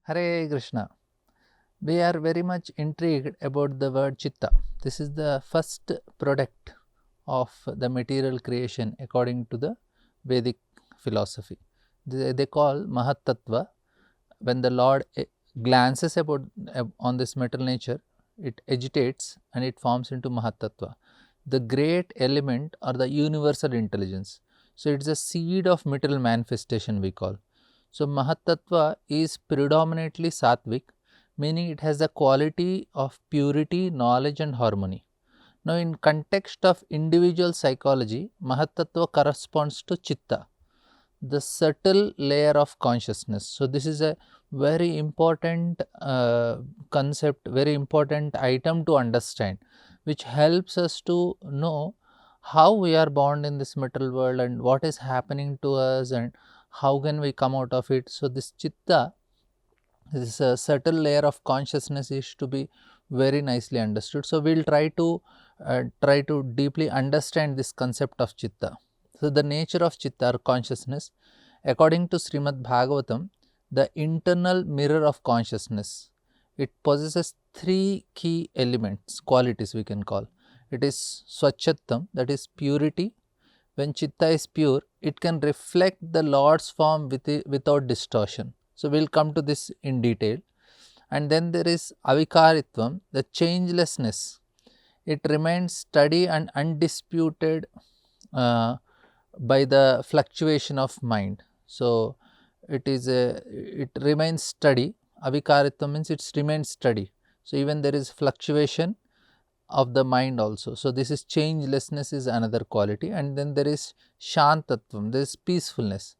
Hare Krishna. We are very much intrigued about the word citta. This is the first product of the material creation according to the Vedic philosophy. They call Mahatattva. When the Lord glances on this metal nature, it agitates and it forms into Mahatattva, the great element or the universal intelligence. So, it is a seed of material manifestation we call. So, Mahatattva is predominantly sattvic, meaning it has the quality of purity, knowledge and harmony. Now, in context of individual psychology, Mahatattva corresponds to Chitta, the subtle layer of consciousness. So, this is a very important concept, very important item to understand, which helps us to know how we are born in this material world and what is happening to us and how can we come out of it. So, this Chitta, this subtle layer of consciousness is to be very nicely understood. So, we will try to deeply understand this concept of Chitta. So, the nature of Chitta or consciousness, according to Srimad Bhagavatam, the internal mirror of consciousness, it possesses three key elements, qualities we can call. It is Swachhattam, that is purity. When Chitta is pure, it can reflect the Lord's form without distortion. So, we will come to this in detail. And then there is Avikaritvam, the changelessness. It remains steady and undisputed by the fluctuation of mind. So, it remains steady. Avikaritvam means it remains steady. So, even there is fluctuation of the mind also. So, this is changelessness is another quality, and then there is Shantatvam, there is peacefulness.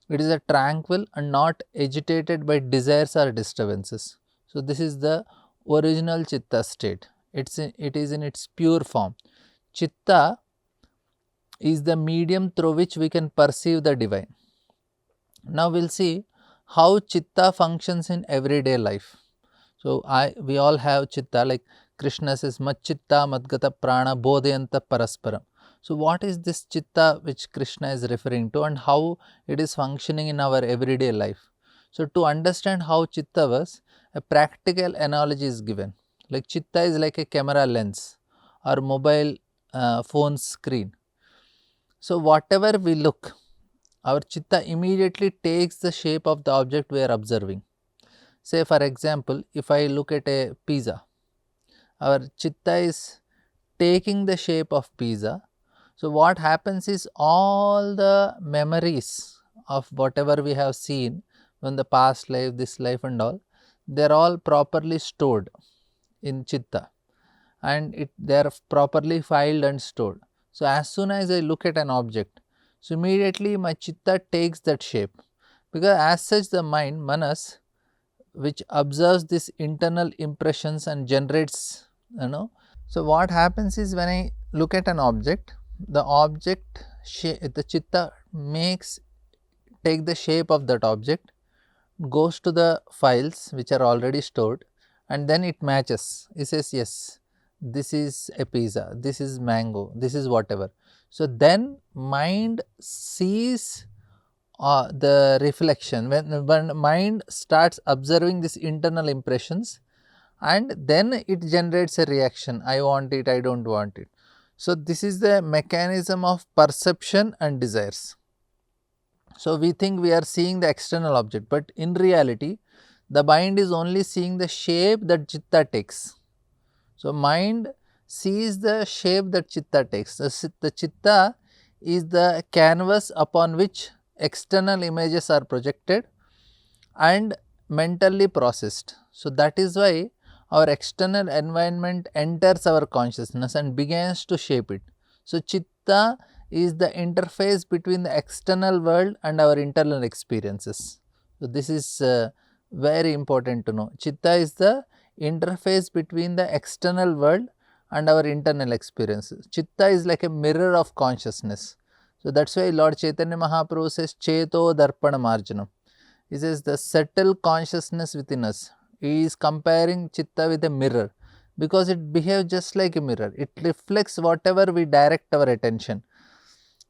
It is a tranquil and not agitated by desires or disturbances. So, this is the original Chitta state. It is in its pure form. Chitta is the medium through which we can perceive the divine. Now, we will see how Chitta functions in everyday life. So, we all have Chitta, like Krishna says, Machchitta Madgata Prana Bodhayanta Parasparam. So, what is this Chitta which Krishna is referring to and how it is functioning in our everyday life? So, to understand how Chitta works, a practical analogy is given. Like Chitta is like a camera lens or mobile phone screen. So, whatever we look, our Chitta immediately takes the shape of the object we are observing. Say for example, if I look at a pizza, our Chitta is taking the shape of pizza. So, what happens is all the memories of whatever we have seen from the past life, this life and all, they are all properly stored in Chitta and they are properly filed and stored. So, as soon as I look at an object, so immediately my Chitta takes that shape, because as such the mind, Manas, which observes these internal impressions and generates, So, what happens is when I look at an object, the Chitta take the shape of that object, goes to the files which are already stored, and then it matches. It says, yes, this is a pizza, this is mango, this is whatever. So, then mind sees the reflection, when mind starts observing these internal impressions, and then it generates a reaction, I want it, I do not want it. So, this is the mechanism of perception and desires. So, we think we are seeing the external object, but in reality the mind is only seeing the shape that Chitta takes. So, mind sees the shape that Chitta takes. The Chitta is the canvas upon which external images are projected and mentally processed. So, that is why our external environment enters our consciousness and begins to shape it. So, Chitta is the interface between the external world and our internal experiences. So, this is very important to know. Chitta is the interface between the external world and our internal experiences. Chitta is like a mirror of consciousness. So, that is why Lord Chaitanya Mahaprabhu says, Cheto Darpana Marjanam. He says the subtle consciousness within us. He is comparing Chitta with a mirror, because it behaves just like a mirror. It reflects whatever we direct our attention.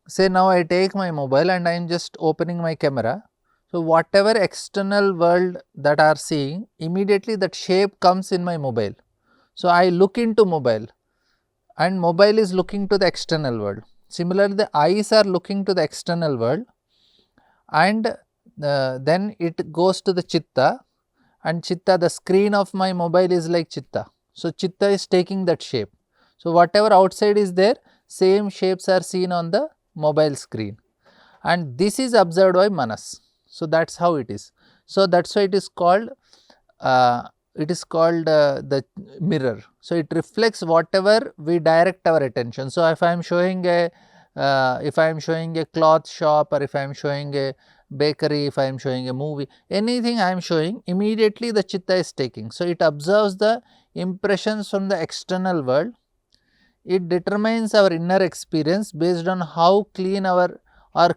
Say now I take my mobile and I am just opening my camera. So, whatever external world that are seeing, immediately that shape comes in my mobile. So, I look into mobile and mobile is looking to the external world. Similarly, the eyes are looking to the external world and then it goes to the chitta, and chitta, the screen of my mobile is like chitta. So, chitta is taking that shape. So, whatever outside is there, same shapes are seen on the mobile screen, and this is observed by manas. So, that is how it is. So, that is why it is called the mirror. So, it reflects whatever we direct our attention. So, if I am showing a cloth shop, or if I am showing a bakery, if I am showing a movie, anything I am showing, immediately the chitta is taking. So, it observes the impressions from the external world. It determines our inner experience based on how clean or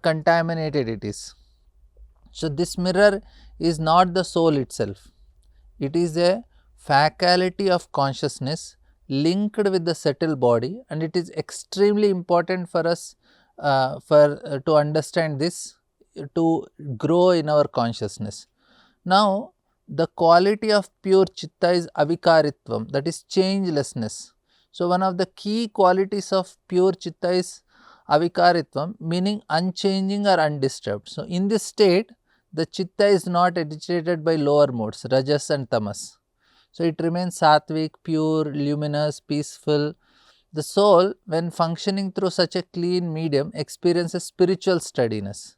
contaminated it is. So, this mirror is not the soul itself. It is a faculty of consciousness linked with the subtle body, and it is extremely important for us to understand this, to grow in our consciousness. Now, the quality of pure chitta is avikaritvam, that is changelessness. So, one of the key qualities of pure chitta is avikaritvam, meaning unchanging or undisturbed. So, in this state, the chitta is not agitated by lower modes, rajas and tamas. So, it remains sattvic, pure, luminous, peaceful. The soul, when functioning through such a clean medium, experiences spiritual steadiness.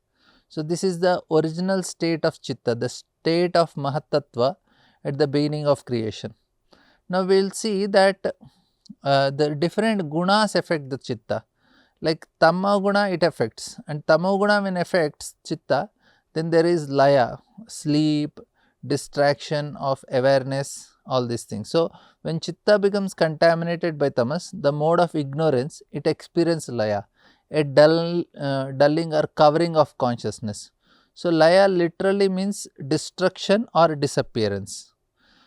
So, this is the original state of chitta, the state of mahatattva at the beginning of creation. Now, we will see that the different gunas affect the chitta. Like tamoguna it affects, and tamoguna when affects chitta, then there is laya, sleep, distraction of awareness, all these things. So, when chitta becomes contaminated by tamas, the mode of ignorance, it experiences laya, a dulling or covering of consciousness. So, laya literally means destruction or disappearance.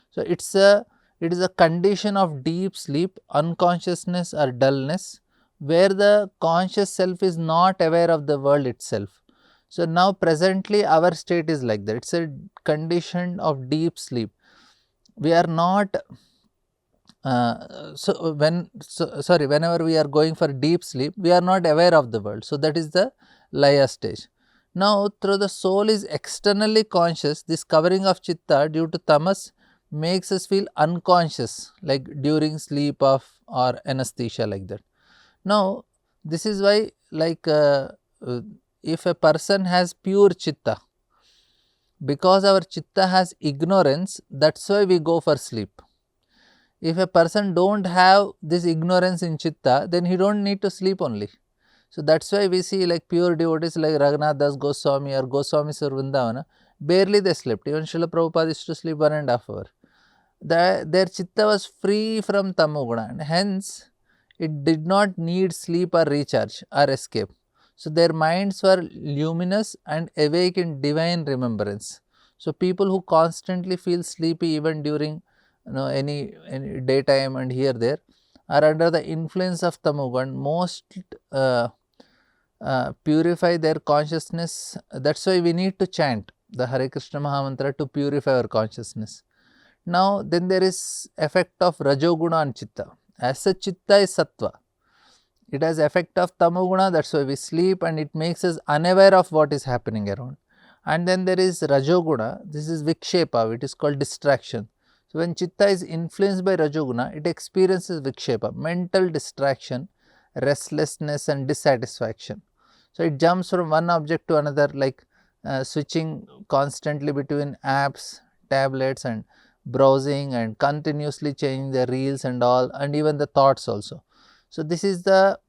So, it is a condition of deep sleep, unconsciousness or dullness, where the conscious self is not aware of the world itself. So, now presently our state is like that, it is a condition of deep sleep. We are not whenever we are going for deep sleep, we are not aware of the world. So, that is the laya stage. Now, through the soul is externally conscious, this covering of chitta due to tamas makes us feel unconscious, like during sleep or anesthesia, like that. Now, this is why, like if a person has pure chitta, because our chitta has ignorance, that is why we go for sleep. If a person don't have this ignorance in chitta, then he don't need to sleep only. So, that is why we see like pure devotees like Raghunath Das Goswami or Goswami Sir Vrindavana, barely they slept. Even Srila Prabhupada used to sleep 1.5 hours. Their chitta was free from tamoguna, and hence it did not need sleep or recharge or escape. So, their minds were luminous and awake in divine remembrance. So, people who constantly feel sleepy even during any daytime and here there are under the influence of tamogun, most purify their consciousness. That is why we need to chant the Hare Krishna Mahamantra to purify our consciousness. Now, then there is effect of rajoguna on chitta. As such, chitta is sattva. It has effect of tamoguna, that is why we sleep, and it makes us unaware of what is happening around. And then there is rajoguna, this is vikshepa, it is called distraction. So, when chitta is influenced by rajoguna, it experiences vikshepa, mental distraction, restlessness and dissatisfaction. So, it jumps from one object to another, like switching constantly between apps, tablets and browsing, and continuously changing the reels and all, and even the thoughts also. So, this is the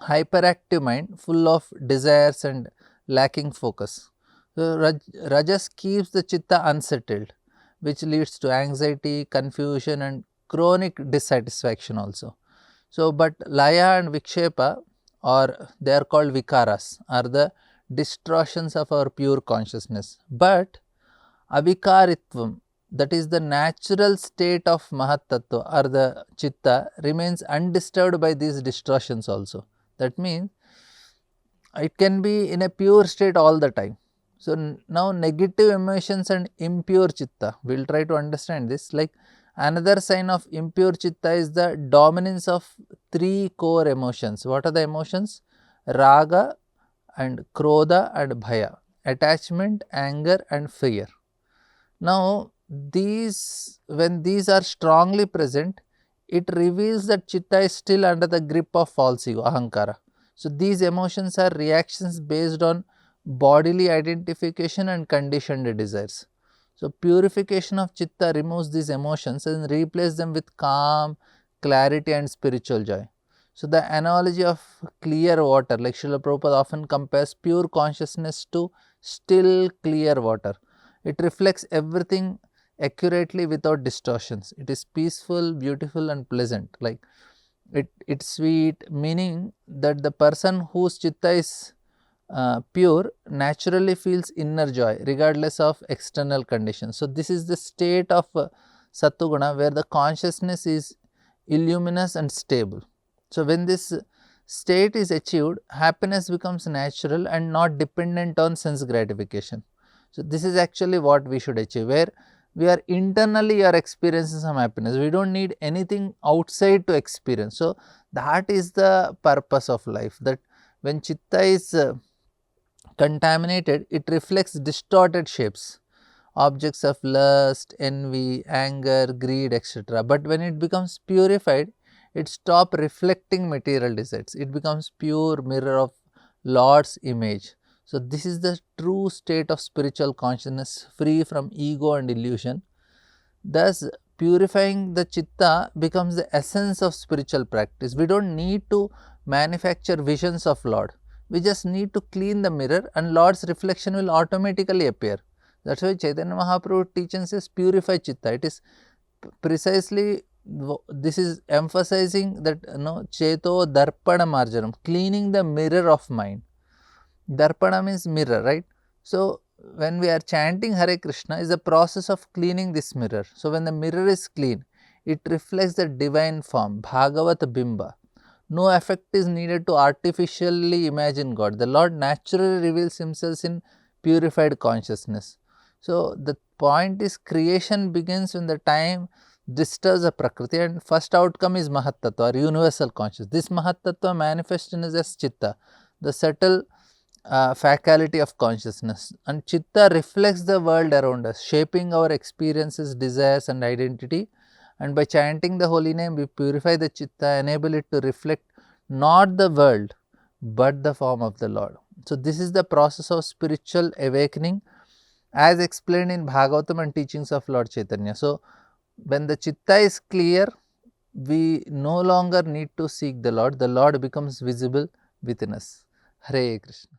hyperactive mind full of desires and lacking focus. So, rajas keeps the chitta unsettled, which leads to anxiety, confusion and chronic dissatisfaction also. So, but laya and vikshepa, or they are called vikaras, are the distortions of our pure consciousness. But avikaritvam, that is the natural state of mahatattva or the chitta, remains undisturbed by these distortions also. That means it can be in a pure state all the time. So, now negative emotions and impure chitta, we will try to understand this. Like another sign of impure chitta is the dominance of three core emotions. What are the emotions? Raga and krodha and bhaya, attachment, anger and fear. Now, when these are strongly present, it reveals that chitta is still under the grip of false ego, ahankara. So, these emotions are reactions based on bodily identification and conditioned desires. So, purification of chitta removes these emotions and replaces them with calm, clarity and spiritual joy. So, the analogy of clear water, like Srila Prabhupada often compares pure consciousness to still clear water. It reflects everything accurately without distortions. It is peaceful, beautiful and pleasant. Like it's sweet, meaning that the person whose chitta is pure naturally feels inner joy regardless of external conditions. So, this is the state of Sattva where the consciousness is illuminous and stable. So, when this state is achieved, happiness becomes natural and not dependent on sense gratification. So, this is actually what we should achieve, where we are internally experiencing some happiness. We do not need anything outside to experience. So, that is the purpose of life, that when chitta is contaminated, it reflects distorted shapes, objects of lust, envy, anger, greed, etc. But when it becomes purified, it stops reflecting material desires. It becomes pure mirror of Lord's image. So, this is the true state of spiritual consciousness, free from ego and illusion. Thus, purifying the chitta becomes the essence of spiritual practice. We do not need to manufacture visions of Lord. We just need to clean the mirror and Lord's reflection will automatically appear. That is why Chaitanya Mahaprabhu teaches us purify chitta. It is precisely, this is emphasizing that cheto darpana marjanam, cleaning the mirror of mind. Darpana means mirror, right? So, when we are chanting Hare Krishna is a process of cleaning this mirror. So, when the mirror is clean, it reflects the divine form, Bhagavat Bimba. No effect is needed to artificially imagine God. The Lord naturally reveals himself in purified consciousness. So, the point is creation begins when the time disturbs the Prakriti, and first outcome is Mahat Tattva or universal consciousness. This Mahat Tattva manifests in us as Chitta, the subtle faculty of consciousness, and chitta reflects the world around us, shaping our experiences, desires and identity. And by chanting the holy name, we purify the chitta, enable it to reflect not the world but the form of the Lord. So, this is the process of spiritual awakening as explained in Bhagavatam and teachings of Lord Chaitanya. So, when the chitta is clear, we no longer need to seek the Lord becomes visible within us. Hare Krishna.